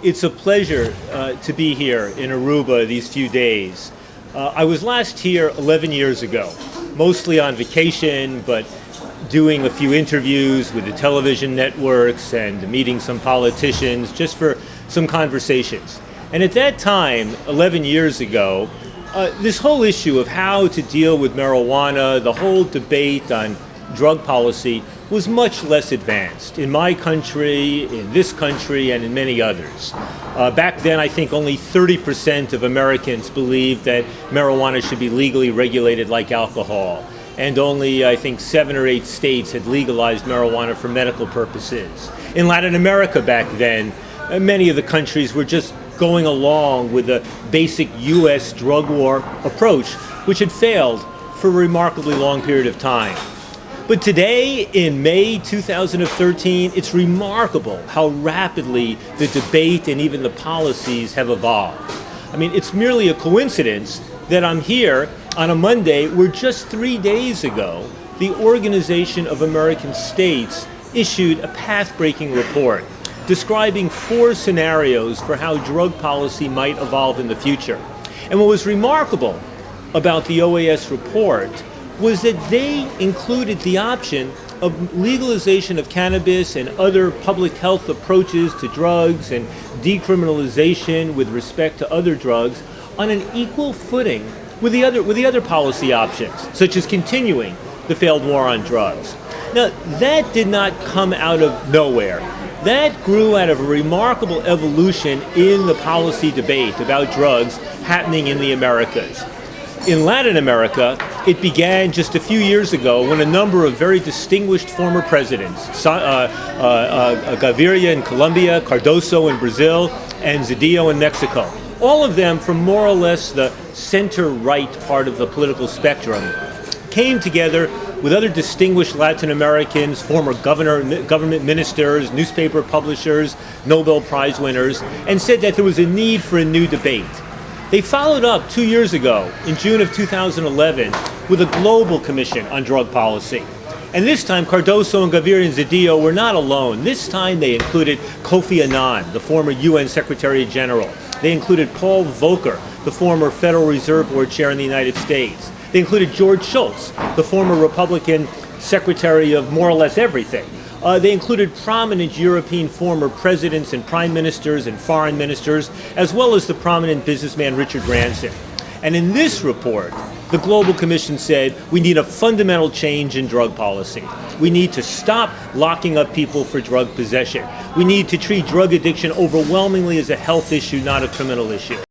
It's a pleasure to be here in Aruba these few days. I was last here 11 years ago, mostly on vacation, but doing a few interviews with the television networks and meeting some politicians just for some conversations. And at that time, 11 years ago, this whole issue of how to deal with marijuana, the whole debate on drug policy was much less advanced in my country, in this country, and in many others. Back then, I think only 30% of Americans believed that marijuana should be legally regulated like alcohol. And only, I think, 7 or 8 states had legalized marijuana for medical purposes. In Latin America back then, many of the countries were just going along with the basic U.S. drug war approach, which had failed for a remarkably long period of time. But today, in May 2013, it's remarkable how rapidly the debate and even the policies have evolved. I mean, it's merely a coincidence that I'm here on a Monday where just 3 days ago, the Organization of American States issued a path-breaking report describing 4 scenarios for how drug policy might evolve in the future. And what was remarkable about the OAS report was that they included the option of legalization of cannabis and other public health approaches to drugs and decriminalization with respect to other drugs on an equal footing with the other policy options, such as continuing the failed war on drugs. Now, that did not come out of nowhere. That grew out of a remarkable evolution in the policy debate about drugs happening in the Americas. In Latin America, it began just a few years ago when a number of very distinguished former presidents, Gaviria in Colombia, Cardoso in Brazil, and Zedillo in Mexico, all of them from more or less the center-right part of the political spectrum, came together with other distinguished Latin Americans, former government ministers, newspaper publishers, Nobel Prize winners, and said that there was a need for a new debate. They followed up 2 years ago, in June of 2011, with a global commission on drug policy. And this time, Cardoso and Gaviria and Zedillo were not alone. This time they included Kofi Annan, the former UN Secretary General. They included Paul Volcker, the former Federal Reserve Board Chair in the United States. They included George Shultz, the former Republican Secretary of more or less everything. They included prominent European former presidents and prime ministers and foreign ministers, as well as the prominent businessman Richard Branson. And in this report, the Global Commission said we need a fundamental change in drug policy. We need to stop locking up people for drug possession. We need to treat drug addiction overwhelmingly as a health issue, not a criminal issue.